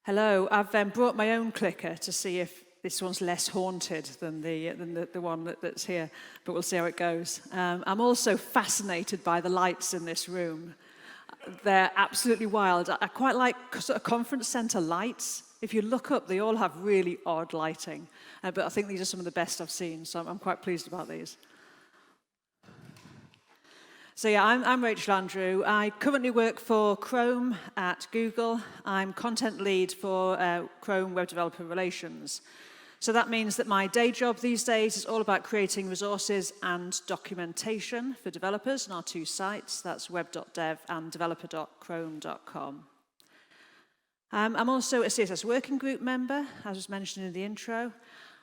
Hello, I've brought my own clicker to see if this one's less haunted than the one that's here, but we'll see how it goes. I'm also fascinated by the lights in this room. They're absolutely wild. I quite like sort of conference center lights. If you look up, they all have really odd lighting, but I think these are some of the best I've seen, so I'm quite pleased about these. So yeah, I'm Rachel Andrew. I currently work for Chrome at Google. I'm content lead for Chrome Web Developer Relations. So that means that my day job these days is all about creating resources and documentation for developers on our two sites. That's web.dev and developer.chrome.com. I'm also a CSS working group member, as was mentioned in the intro.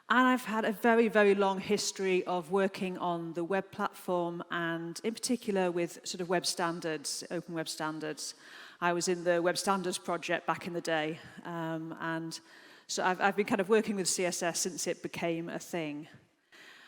And I've had a very, very long history of working on the web platform and in particular with sort of web standards, open web standards. I was in the Web Standards project back in the day. And so I've been kind of working with CSS since it became a thing.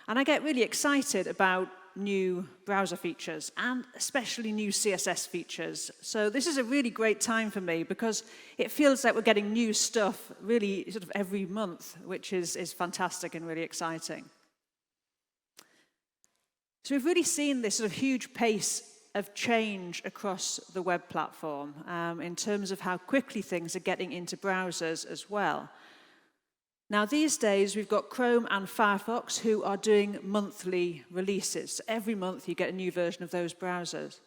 And I get really excited about new browser features and especially new CSS features. So this is a really great time for me because it feels like we're getting new stuff really sort of every month, which is fantastic and really exciting. So we've really seen this sort of huge pace of change across the web platform in terms of how quickly things are getting into browsers as well. Now, these days, we've got Chrome and Firefox who are doing monthly releases. So every month, you get a new version of those browsers.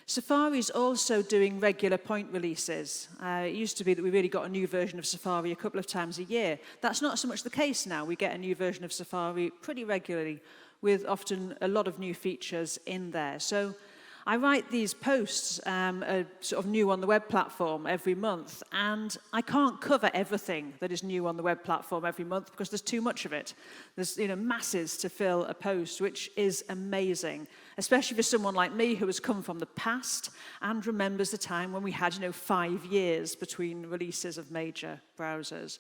Safari is also doing regular point releases. It used to be that we really got a new version of Safari a couple of times a year. That's not so much the case now. We get a new version of Safari pretty regularly with often a lot of new features in there. So I write these posts sort of new on the web platform every month, and I can't cover everything that is new on the web platform every month because there's too much of it. There's masses to fill a post, which is amazing, especially for someone like me who has come from the past and remembers the time when we had 5 years between releases of major browsers.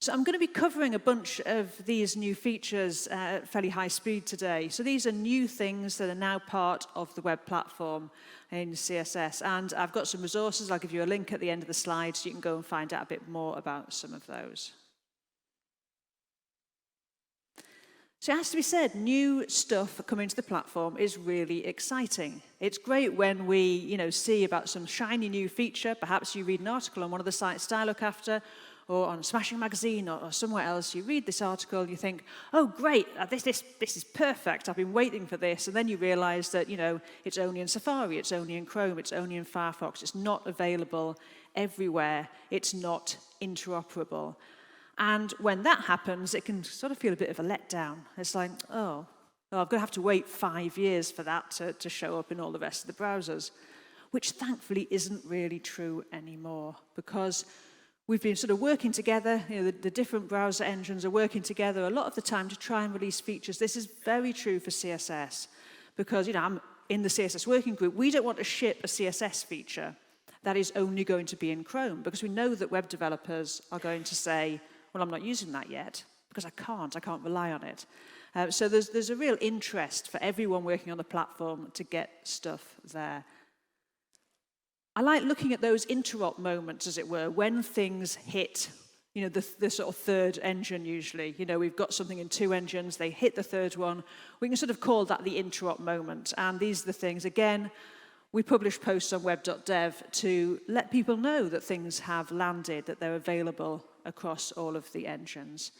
So I'm going to be covering a bunch of these new features at fairly high speed today. So these are new things that are now part of the web platform in CSS. And I've got some resources. I'll give you a link at the end of the slide so you can go and find out a bit more about some of those. So it has to be said, new stuff coming to the platform is really exciting. It's great when we see about some shiny new feature. Perhaps you read an article on one of the sites that I look after, or on Smashing Magazine or somewhere else, you read this article, you think, oh, great, this is perfect, I've been waiting for this, and then you realize that, it's only in Safari, it's only in Chrome, it's only in Firefox, it's not available everywhere, it's not interoperable. And when that happens, it can sort of feel a bit of a letdown. It's like, oh, I'm going to have to wait 5 years for that to show up in all the rest of the browsers, which thankfully isn't really true anymore, because we've been sort of working together, the different browser engines are working together a lot of the time to try and release features. This is very true for CSS because, I'm in the CSS working group. We don't want to ship a CSS feature that is only going to be in Chrome because we know that web developers are going to say, well, I'm not using that yet because I can't rely on it. So there's a real interest for everyone working on the platform to get stuff there. I like looking at those interop moments, as it were, when things hit, the sort of third engine usually. We've got something in 2 engines, they hit the third one. We can sort of call that the interop moment. And these are the things, again, we publish posts on web.dev to let people know that things have landed, that they're available across all of the engines.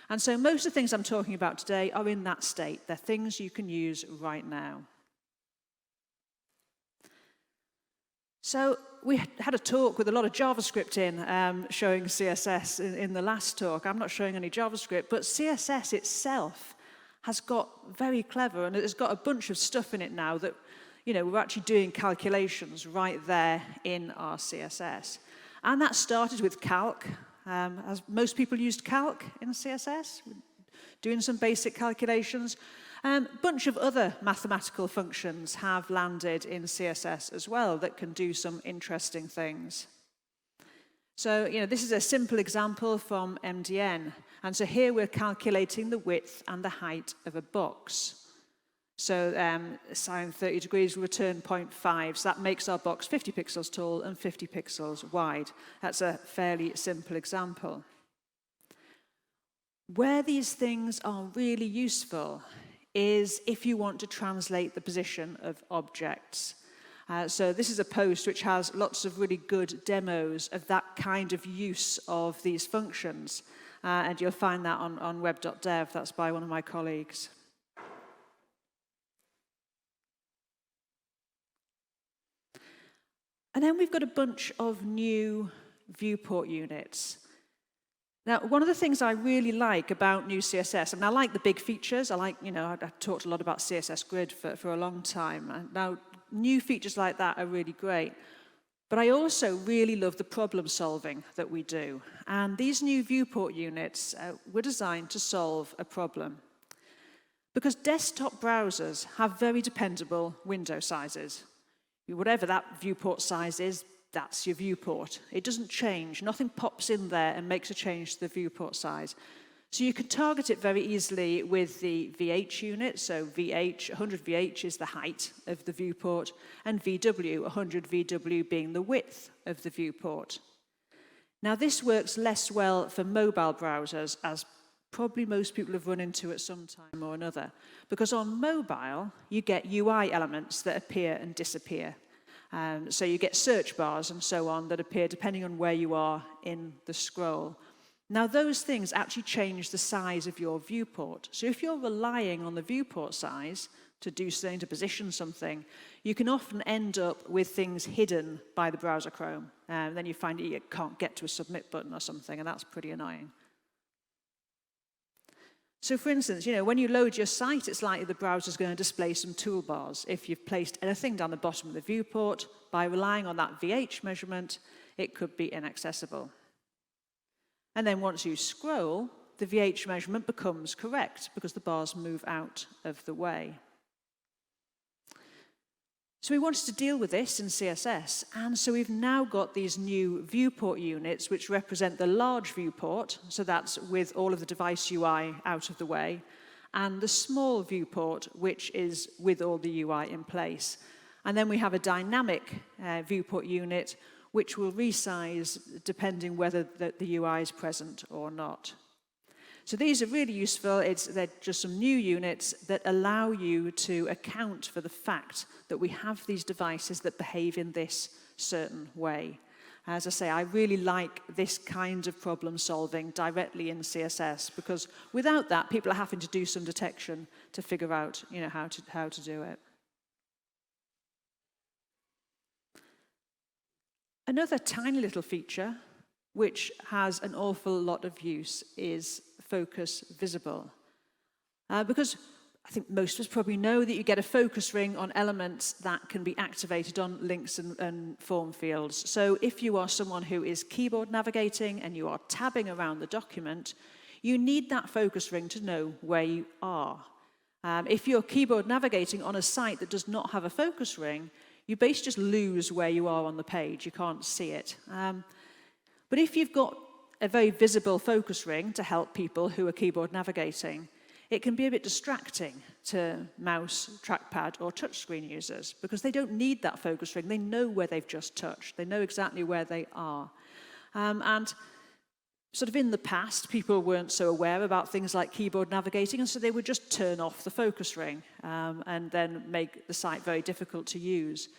And so most of the things I'm talking about today are in that state. They're things you can use right now. So we had a talk with a lot of JavaScript in, showing CSS in the last talk. I'm not showing any JavaScript, but CSS itself has got very clever, and it's got a bunch of stuff in it now that, we're actually doing calculations right there in our CSS. And that started with calc, as most people used calc in CSS, doing some basic calculations. A bunch of other mathematical functions have landed in CSS as well that can do some interesting things. So, this is a simple example from MDN. And so here we're calculating the width and the height of a box. So sine 30 degrees will return 0.5. So that makes our box 50 pixels tall and 50 pixels wide. That's a fairly simple example. Where these things are really useful is if you want to translate the position of objects. So this is a post which has lots of really good demos of that kind of use of these functions. And you'll find that on web.dev. That's by one of my colleagues. And then we've got a bunch of new viewport units. Now, one of the things I really like about new CSS, and I like the big features. I like, I've talked a lot about CSS Grid for a long time. And now, new features like that are really great. But I also really love the problem solving that we do. And these new viewport units were designed to solve a problem. Because desktop browsers have very dependable window sizes. Whatever that viewport size is, that's your viewport. It doesn't change. Nothing pops in there and makes a change to the viewport size. So you can target it very easily with the VH unit. So VH, 100 VH is the height of the viewport, and VW, 100 VW being the width of the viewport. Now this works less well for mobile browsers, as probably most people have run into at some time or another. Because on mobile, you get UI elements that appear and disappear. So you get search bars and so on that appear depending on where you are in the scroll. Now those things actually change the size of your viewport. So if you're relying on the viewport size to do something, to position something, you can often end up with things hidden by the browser Chrome. And then you find you can't get to a submit button or something, and that's pretty annoying. So for instance, when you load your site, it's likely the browser's going to display some toolbars. If you've placed anything down the bottom of the viewport, by relying on that VH measurement, it could be inaccessible. And then once you scroll, the VH measurement becomes correct because the bars move out of the way. So we wanted to deal with this in CSS, and so we've now got these new viewport units which represent the large viewport, so that's with all of the device UI out of the way, and the small viewport, which is with all the UI in place. And then we have a dynamic viewport unit which will resize depending whether the UI is present or not. So these are really useful. They're just some new units that allow you to account for the fact that we have these devices that behave in this certain way. As I say, I really like this kind of problem solving directly in CSS, because without that, people are having to do some detection to figure out, how to do it. Another tiny little feature which has an awful lot of use is focus visible. Because I think most of us probably know that you get a focus ring on elements that can be activated on links and form fields. So if you are someone who is keyboard navigating and you are tabbing around the document, you need that focus ring to know where you are. If you're keyboard navigating on a site that does not have a focus ring, you basically just lose where you are on the page. You can't see it. But if you've got a very visible focus ring to help people who are keyboard navigating, it can be a bit distracting to mouse, trackpad, or touchscreen users, because they don't need that focus ring. They know where they've just touched. They know exactly where they are. And sort of in the past, people weren't so aware about things like keyboard navigating, and so they would just turn off the focus ring and then make the site very difficult to use.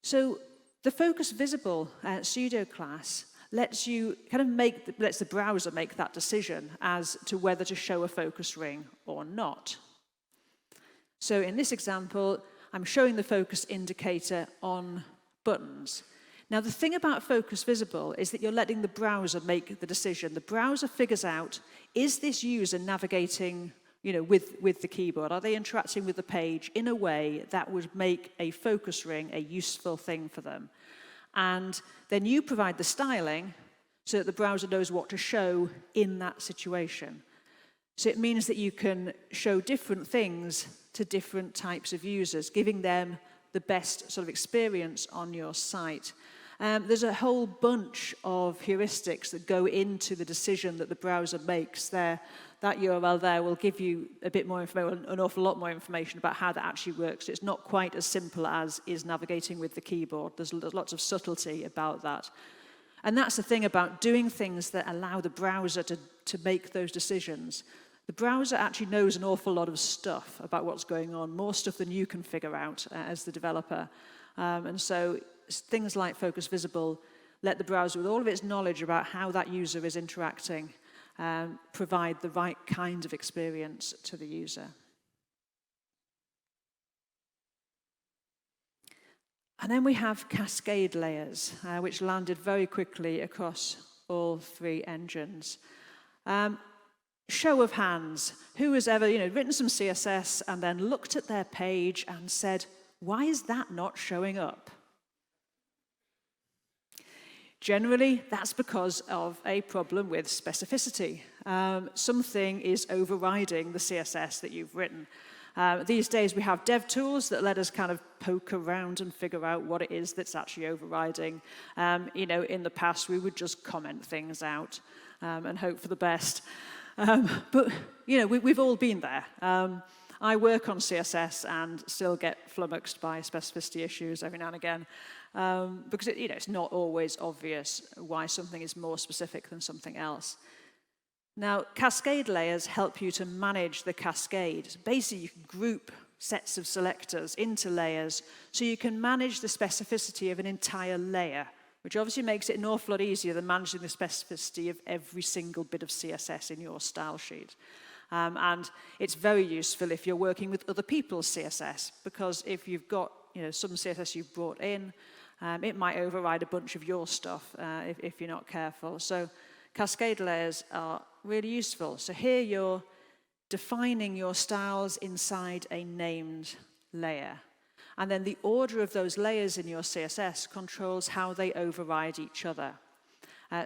So the focus visible pseudo class lets you lets the browser make that decision as to whether to show a focus ring or not. So in this example, I'm showing the focus indicator on buttons. Now, the thing about focus visible is that you're letting the browser make the decision. The browser figures out, is this user navigating with the keyboard? Are they interacting with the page in a way that would make a focus ring a useful thing for them? And then you provide the styling so that the browser knows what to show in that situation. So it means that you can show different things to different types of users, giving them the best sort of experience on your site. There's a whole bunch of heuristics that go into the decision that the browser makes. They're that URL there will give you a bit more information, an awful lot more information about how that actually works. It's not quite as simple as is navigating with the keyboard. There's lots of subtlety about that. And that's the thing about doing things that allow the browser to make those decisions. The browser actually knows an awful lot of stuff about what's going on, more stuff than you can figure out as the developer. And so things like Focus Visible let the browser, with all of its knowledge about how that user is interacting, provide the right kind of experience to the user. And then we have cascade layers, which landed very quickly across all three engines. Show of hands, who has ever written some CSS and then looked at their page and said, why is that not showing up? Generally, that's because of a problem with specificity. Something is overriding the CSS that you've written. These days, we have dev tools that let us kind of poke around and figure out what it is that's actually overriding. In the past, we would just comment things out and hope for the best. But we've all been there. I work on CSS and still get flummoxed by specificity issues every now and again. Because it's not always obvious why something is more specific than something else. Now, cascade layers help you to manage the cascade. Basically, you can group sets of selectors into layers so you can manage the specificity of an entire layer, which obviously makes it an awful lot easier than managing the specificity of every single bit of CSS in your style sheet. And it's very useful if you're working with other people's CSS, because if you've got some CSS you've brought in, it might override a bunch of your stuff if you're not careful. So cascade layers are really useful. So here you're defining your styles inside a named layer. And then the order of those layers in your CSS controls how they override each other.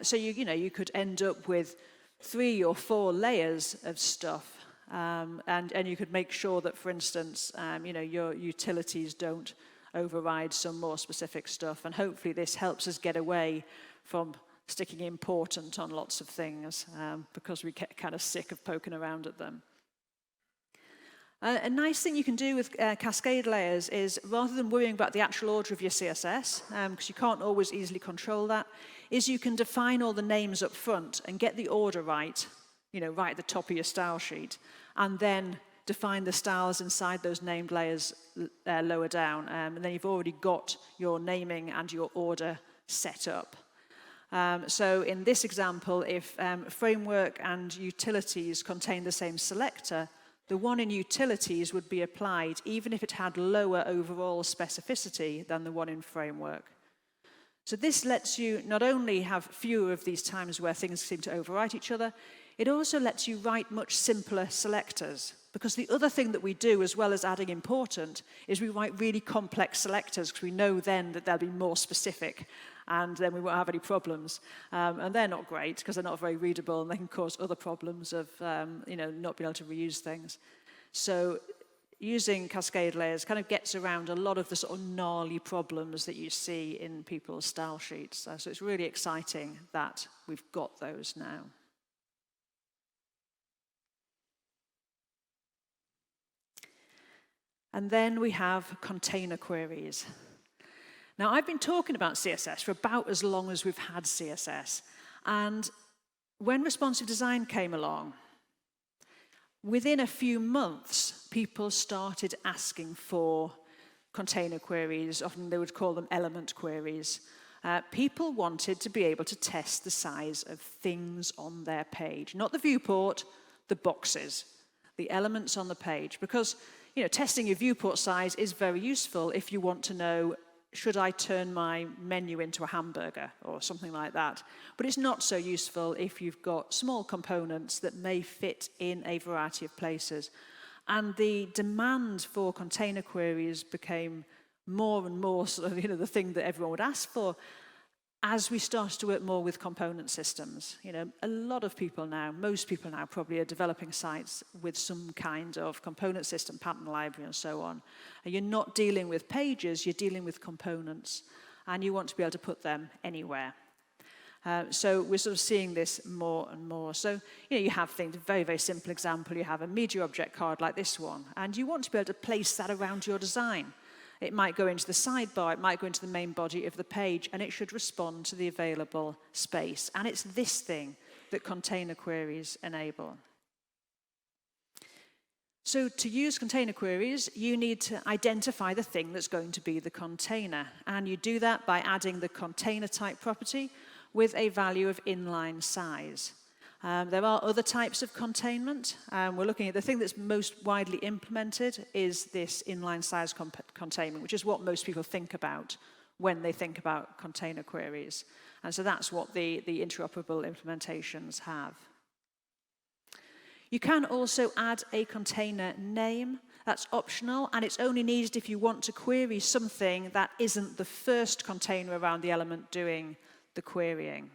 So you could end up with 3 or 4 layers of stuff. And you could make sure that, for instance, your utilities don't override some more specific stuff. And hopefully this helps us get away from sticking important on lots of things because we get kind of sick of poking around at them. A nice thing you can do with cascade layers is, rather than worrying about the actual order of your CSS, because you can't always easily control that, is you can define all the names up front and get the order right, right at the top of your style sheet, and then define the styles inside those named layers lower down. And then you've already got your naming and your order set up. So in this example, if framework and utilities contain the same selector, the one in utilities would be applied even if it had lower overall specificity than the one in framework. So this lets you not only have fewer of these times where things seem to overwrite each other, it also lets you write much simpler selectors. Because the other thing that we do, as well as adding important, is we write really complex selectors, because we know then that they'll be more specific, and then we won't have any problems. And they're not great, because they're not very readable, and they can cause other problems of not being able to reuse things. So using cascade layers kind of gets around a lot of the sort of gnarly problems that you see in people's style sheets. So it's really exciting that we've got those now. And then we have container queries. Now, I've been talking about CSS for about as long as we've had CSS. And when responsive design came along, within a few months, people started asking for container queries. Often they would call them element queries. People wanted to be able to test the size of things on their page. Not the viewport, the boxes, the elements on the page. Because testing your viewport size is very useful if you want to know, should I turn my menu into a hamburger or something like that. But it's not so useful if you've got small components that may fit in a variety of places. And the demand for container queries became more and more sort of, the thing that everyone would ask for as we started to work more with component systems. A lot of people now, most people now probably are developing sites with some kind of component system, pattern library, and so on. And you're not dealing with pages, you're dealing with components, and you want to be able to put them anywhere. So we're sort of seeing this more and more. So you have things, a very, very simple example, you have a media object card like this one, and you want to be able to place that around your design. It might go into the sidebar, it might go into the main body of the page, and it should respond to the available space. And it's this thing that container queries enable. So to use container queries, you need to identify the thing that's going to be the container. And you do that by adding the container type property with a value of inline size. There are other types of containment. We're looking at the thing that's most widely implemented is this inline size containment, which is what most people think about when they think about container queries. And so that's what the interoperable implementations have. You can also add a container name. That's optional, and it's only needed if you want to query something that isn't the first container around the element doing the querying.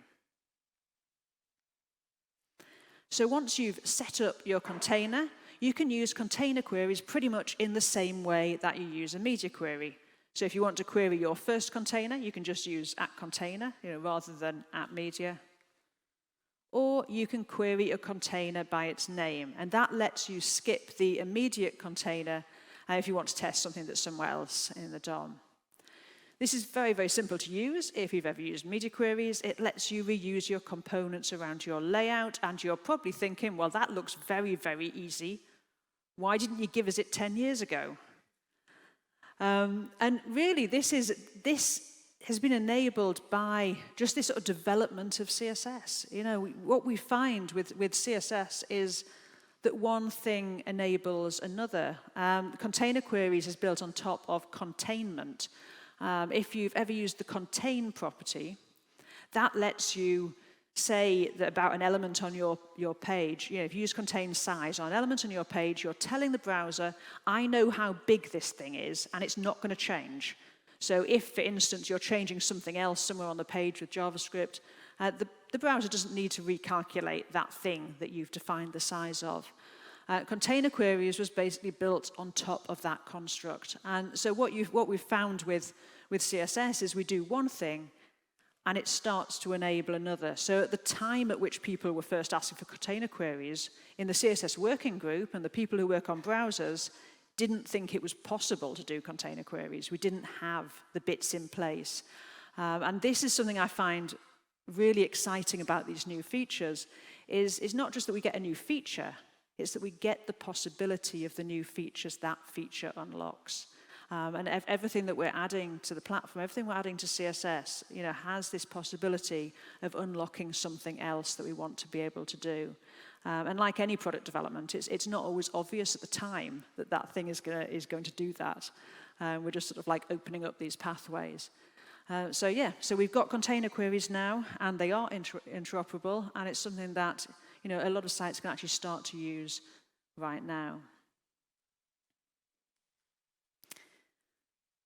So once you've set up your container, you can use container queries pretty much in the same way that you use a media query. So if you want to query your first container, you can just use @container, rather than @media. Or you can query a container by its name, and that lets you skip the immediate container if you want to test something that's somewhere else in the DOM. This is very, very simple to use. If you've ever used media queries, it lets you reuse your components around your layout, and you're probably thinking, well, that looks very, very easy. Why didn't you give us it 10 years ago? And really, this has been enabled by just this sort of development of CSS. What we find with CSS is that one thing enables another. Container queries is built on top of containment. If you've ever used the contain property, that lets you say that about an element on your page. If you use contain size on an element on your page, you're telling the browser, I know how big this thing is, and it's not going to change. So if, for instance, you're changing something else somewhere on the page with JavaScript, the browser doesn't need to recalculate that thing that you've defined the size of. Container queries was basically built on top of that construct. And so what we've found with CSS is we do one thing, and it starts to enable another. So at the time at which people were first asking for container queries, in the CSS working group, and the people who work on browsers didn't think it was possible to do container queries. We didn't have the bits in place. And this is something I find really exciting about these new features, is not just that we get a new feature, it's that we get the possibility of the new features that feature unlocks. And everything that we're adding to the platform, everything we're adding to CSS, has this possibility of unlocking something else that we want to be able to do. And like any product development, it's not always obvious at the time that thing is going to do that. We're just sort of like opening up these pathways. So we've got container queries now, and they are interoperable, and it's something that a lot of sites can actually start to use right now.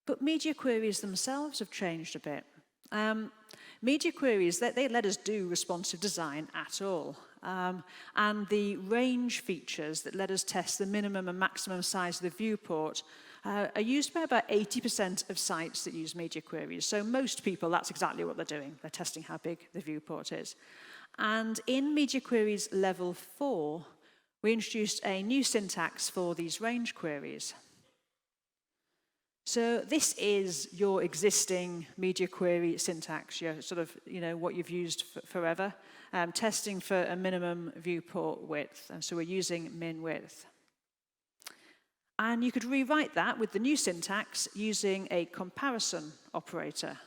But media queries themselves have changed a bit. Media queries, they let us do responsive design at all. And the range features that let us test the minimum and maximum size of the viewport are used by about 80% of sites that use media queries. So most people, that's exactly what they're doing. They're testing how big the viewport is. And in media queries level 4, we introduced a new syntax for these range queries. So this is your existing media query syntax, your sort of, what you've used forever, testing for a minimum viewport width. And so we're using min width. And you could rewrite that with the new syntax using a comparison operator.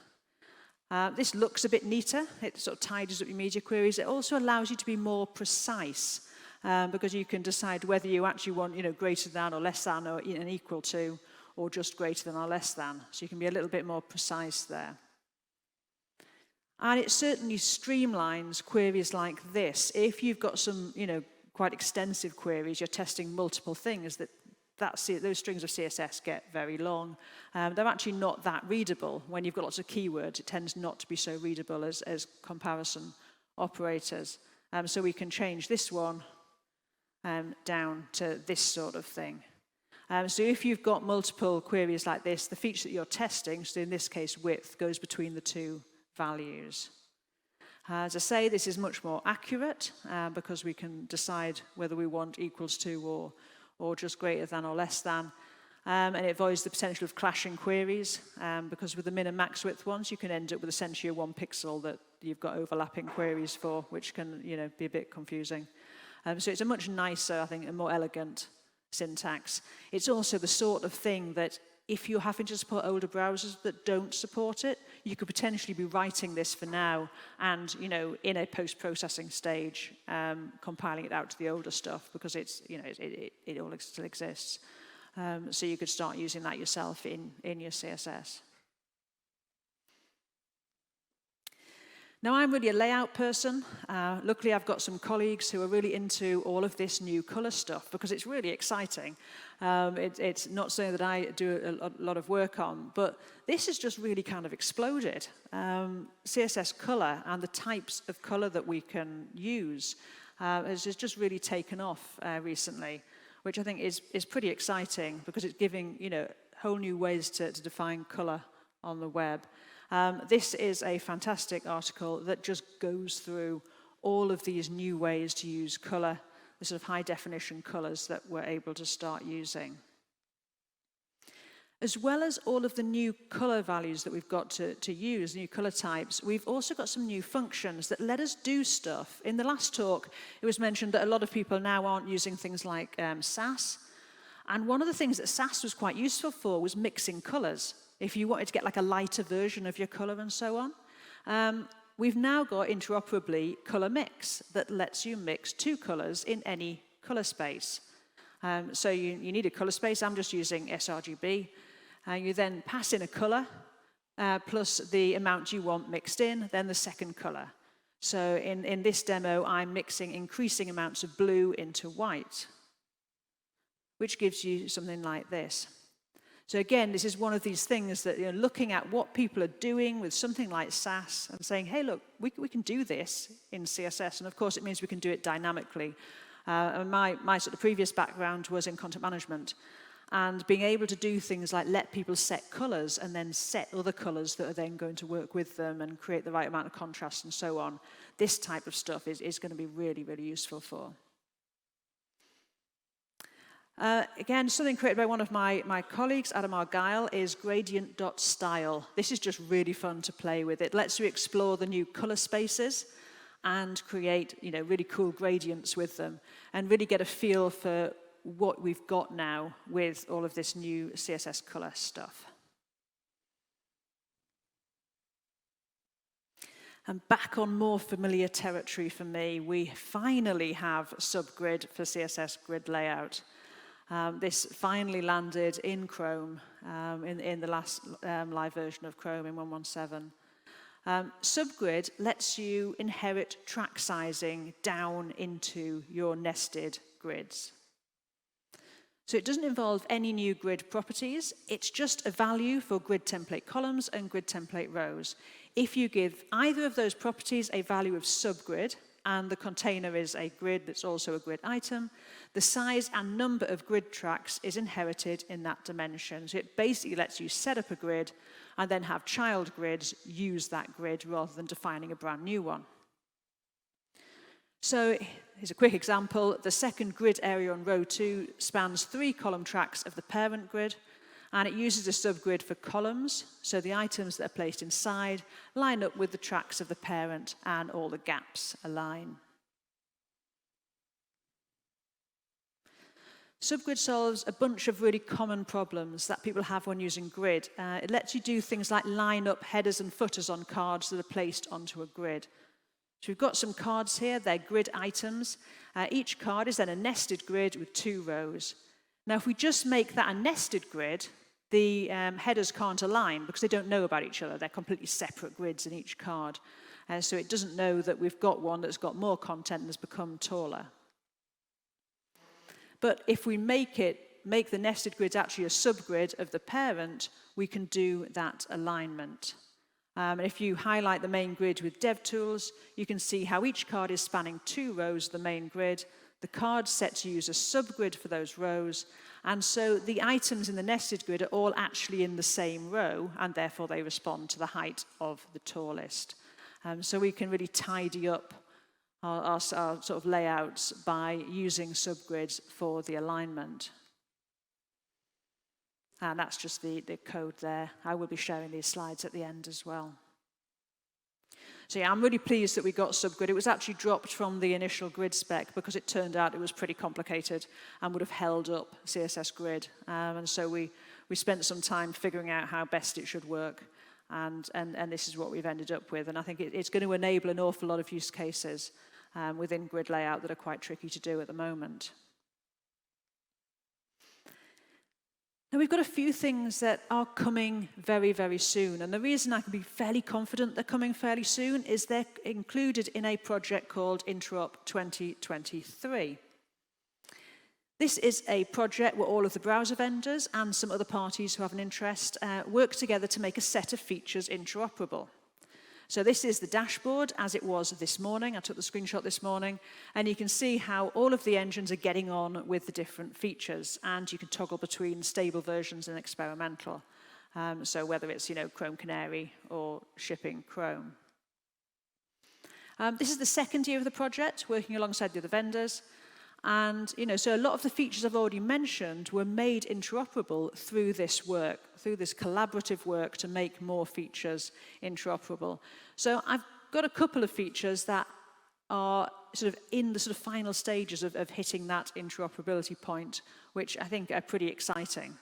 This looks a bit neater. It sort of tidies up your media queries. It also allows you to be more precise because you can decide whether you actually want, greater than or less than or an equal to, or just greater than or less than. So you can be a little bit more precise there. And it certainly streamlines queries like this. If you've got some, quite extensive queries, you're testing multiple things, those strings of CSS get very long. They're actually not that readable. When you've got lots of keywords, it tends not to be so readable as comparison operators. So we can change this one down to this sort of thing. So if you've got multiple queries like this, the feature that you're testing, so in this case width, goes between the two values. As I say, this is much more accurate because we can decide whether we want equals to or just greater than or less than. And it avoids the potential of clashing queries because with the min and max width ones, you can end up with essentially a 1 pixel that you've got overlapping queries for, which can be a bit confusing. So it's a much nicer, I think, and more elegant syntax. It's also the sort of thing that if you're having to support older browsers that don't support it, you could potentially be writing this for now and, in a post-processing stage, compiling it out to the older stuff because it's, it all still exists. So you could start using that yourself in your CSS. Now, I'm really a layout person. Luckily, I've got some colleagues who are really into all of this new color stuff because it's really exciting. It's not something that I do a lot of work on, but this has just really kind of exploded. CSS color and the types of color that we can use has just really taken off recently, which I think is pretty exciting because it's giving whole new ways to define color on the web. This is a fantastic article that just goes through all of these new ways to use color, the sort of high definition colors that we're able to start using. As well as all of the new color values that we've got to use, new color types, we've also got some new functions that let us do stuff. In the last talk, it was mentioned that a lot of people now aren't using things like Sass. And one of the things that Sass was quite useful for was mixing colors. If you wanted to get like a lighter version of your color and so on. We've now got interoperably color mix that lets you mix 2 colors in any color space. So you need a color space. I'm just using sRGB. You then pass in a color plus the amount you want mixed in, then the second color. So in this demo, I'm mixing increasing amounts of blue into white, which gives you something like this. So again, this is one of these things that looking at what people are doing with something like Sass and saying, hey, look, we can do this in CSS. And of course, it means we can do it dynamically. And my sort of previous background was in content management. And being able to do things like let people set colors and then set other colors that are then going to work with them and create the right amount of contrast and so on. This type of stuff is going to be really, really useful for. Again, something created by one of my colleagues, Adam Argyle, is gradient.style. This is just really fun to play with. It lets you explore the new color spaces and create really cool gradients with them and really get a feel for what we've got now with all of this new CSS color stuff. And back on more familiar territory for me, we finally have subgrid for CSS grid layout. This finally landed in Chrome in the last live version of Chrome in 1.17. Subgrid lets you inherit track sizing down into your nested grids. So it doesn't involve any new grid properties. It's just a value for grid template columns and grid template rows. If you give either of those properties a value of subgrid, and the container is a grid that's also a grid item, the size and number of grid tracks is inherited in that dimension. So it basically lets you set up a grid and then have child grids use that grid rather than defining a brand new one. So here's a quick example. The second grid area on row 2 spans 3 column tracks of the parent grid, and it uses a subgrid for columns, so the items that are placed inside line up with the tracks of the parent and all the gaps align. Subgrid solves a bunch of really common problems that people have when using grid. It lets you do things like line up headers and footers on cards that are placed onto a grid. So we've got some cards here, they're grid items. Each card is then a nested grid with 2 rows. Now if we just make that a nested grid, the headers can't align because they don't know about each other. They're completely separate grids in each card. So it doesn't know that we've got one that's got more content and has become taller. But if we make the nested grids actually a subgrid of the parent, we can do that alignment. If you highlight the main grid with DevTools, you can see how each card is spanning 2 rows of the main grid. The card's set to use a subgrid for those rows, and so the items in the nested grid are all actually in the same row, and therefore they respond to the height of the tallest. So we can really tidy up our sort of layouts by using subgrids for the alignment. And that's just the code there. I will be sharing these slides at the end as well. So yeah, I'm really pleased that we got subgrid. It was actually dropped from the initial grid spec because it turned out it was pretty complicated and would have held up CSS grid. And so we spent some time figuring out how best it should work. And this is what we've ended up with. And I think it's going to enable an awful lot of use cases within grid layout that are quite tricky to do at the moment. Now, we've got a few things that are coming very, very soon. And the reason I can be fairly confident they're coming fairly soon is they're included in a project called Interop 2023. This is a project where all of the browser vendors and some other parties who have an interest work together to make a set of features interoperable. So this is the dashboard as it was this morning. I took the screenshot this morning, and you can see how all of the engines are getting on with the different features, and you can toggle between stable versions and experimental. So whether it's Chrome Canary or shipping Chrome. This is the second year of the project, working alongside the other vendors. And so a lot of the features I've already mentioned were made interoperable through this work, through this collaborative work to make more features interoperable. So I've got a couple of features that are sort of in the sort of final stages of hitting that interoperability point, which I think are pretty exciting.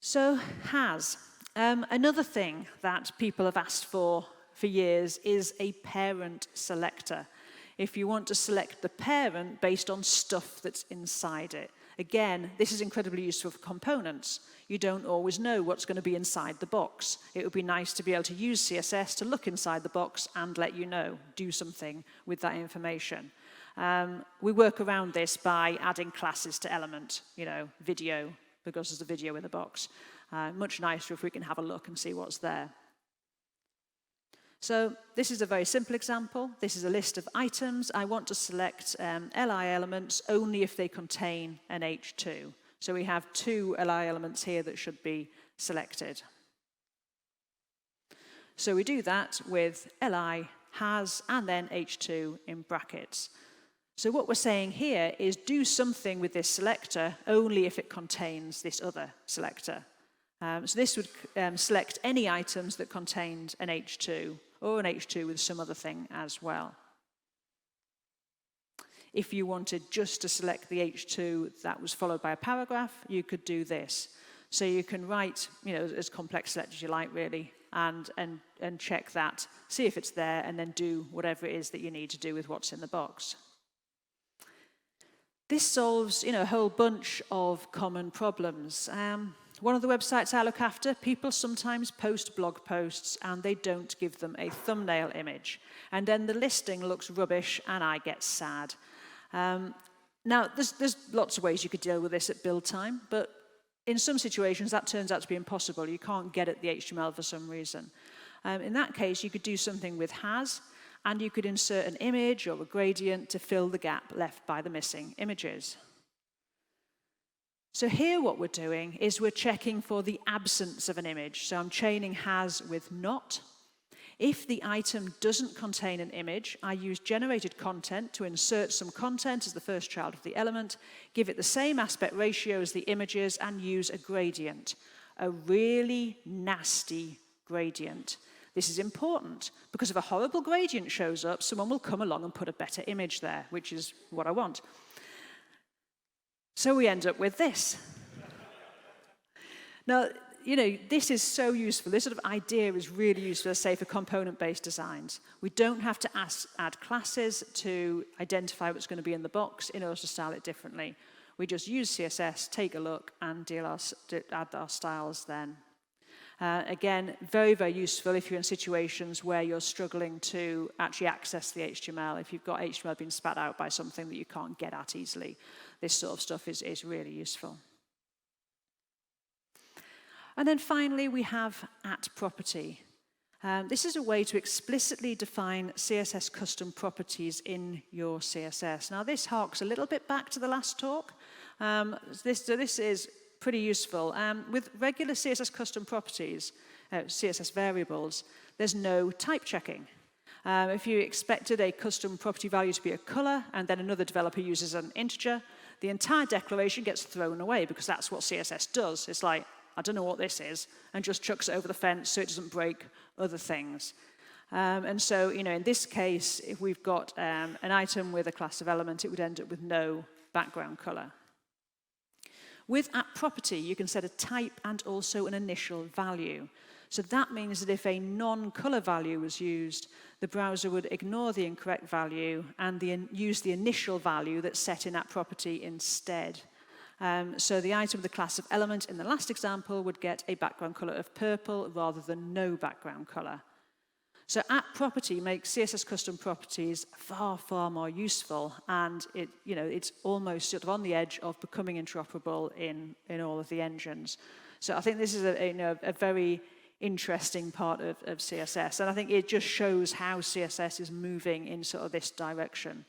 So has. Another thing that people have asked for years is a parent selector. If you want to select the parent based on stuff that's inside it. Again, this is incredibly useful for components. You don't always know what's going to be inside the box. It would be nice to be able to use CSS to look inside the box and let you know, do something with that information. We work around this by adding classes to element, video, because there's a video in the box. Much nicer if we can have a look and see what's there. So this is a very simple example. This is a list of items. I want to select LI elements only if they contain an H2. So we have 2 LI elements here that should be selected. So we do that with LI, has, and then H2 in brackets. So what we're saying here is do something with this selector only if it contains this other selector. So this would select any items that contained an H2 or an H2 with some other thing as well. If you wanted just to select the H2 that was followed by a paragraph, you could do this. So you can write, as complex select as you like, really, and check that, see if it's there, and then do whatever it is that you need to do with what's in the box. This solves, a whole bunch of common problems. One of the websites I look after, people sometimes post blog posts and they don't give them a thumbnail image. And then the listing looks rubbish and I get sad. Now, there's lots of ways you could deal with this at build time, but in some situations that turns out to be impossible. You can't get at the HTML for some reason. In that case, you could do something with has, and you could insert an image or a gradient to fill the gap left by the missing images. So here what we're doing is we're checking for the absence of an image. So I'm chaining has with not. If the item doesn't contain an image, I use generated content to insert some content as the first child of the element, give it the same aspect ratio as the images, and use a gradient, a really nasty gradient. This is important because if a horrible gradient shows up, someone will come along and put a better image there, which is what I want. So we end up with this. Now, this is so useful. This sort of idea is really useful, say, for component-based designs. We don't have to add classes to identify what's going to be in the box in order to style it differently. We just use CSS, take a look, and add our styles then. Again, very, very useful if you're in situations where you're struggling to actually access the HTML. If you've got HTML being spat out by something that you can't get at easily, this sort of stuff is really useful. And then finally, we have at property. This is a way to explicitly define CSS custom properties in your CSS. Now, this harks a little bit back to the last talk. This is pretty useful. With regular CSS custom properties, CSS variables, there's no type checking. If you expected a custom property value to be a color and then another developer uses an integer, the entire declaration gets thrown away because that's what CSS does. It's like, I don't know what this is, and just chucks it over the fence so it doesn't break other things. And so, in this case, if we've got an item with a class of element, it would end up with no background color. With app property, you can set a type and also an initial value. So that means that if a non-color value was used, the browser would ignore the incorrect value and use the initial value that's set in app property instead. So the item with the class of element in the last example would get a background color of purple rather than no background color. So app property makes CSS custom properties far, far more useful, and it's almost sort of on the edge of becoming interoperable in all of the engines. So I think this is a very interesting part of CSS, and I think it just shows how CSS is moving in sort of this direction.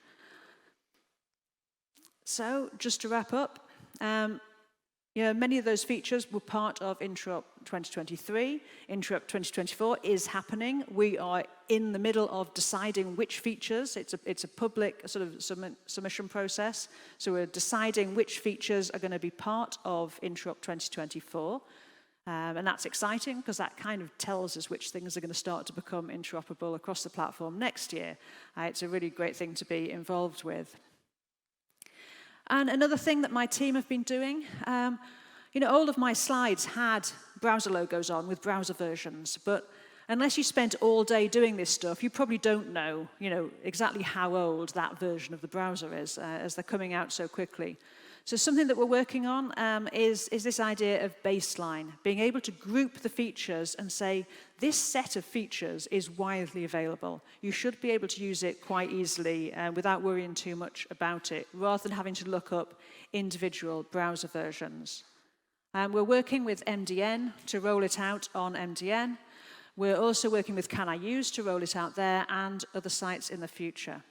So just to wrap up, many of those features were part of Interop 2023. Interop 2024 is happening. We are in the middle of deciding which features. It's a public sort of submission process. So we're deciding which features are going to be part of Interop 2024. And that's exciting because that kind of tells us which things are going to start to become interoperable across the platform next year. It's a really great thing to be involved with. And another thing that my team have been doing, all of my slides had browser logos on with browser versions, but unless you spent all day doing this stuff, you probably don't know, exactly how old that version of the browser is as they're coming out so quickly. So something that we're working on is this idea of baseline, being able to group the features and say, this set of features is widely available. You should be able to use it quite easily without worrying too much about it, rather than having to look up individual browser versions. We're working with MDN to roll it out on MDN. We're also working with Can I Use to roll it out there and other sites in the future.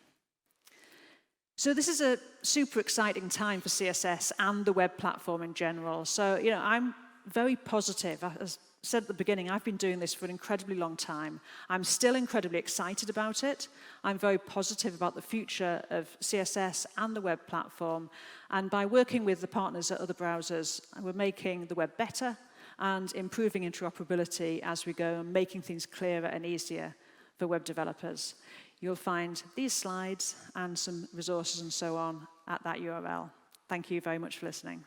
So this is a super exciting time for CSS and the web platform in general. So, I'm very positive. As I said at the beginning, I've been doing this for an incredibly long time. I'm still incredibly excited about it. I'm very positive about the future of CSS and the web platform. And by working with the partners at other browsers, we're making the web better and improving interoperability as we go, and making things clearer and easier for web developers. You'll find these slides and some resources and so on at that URL. Thank you very much for listening.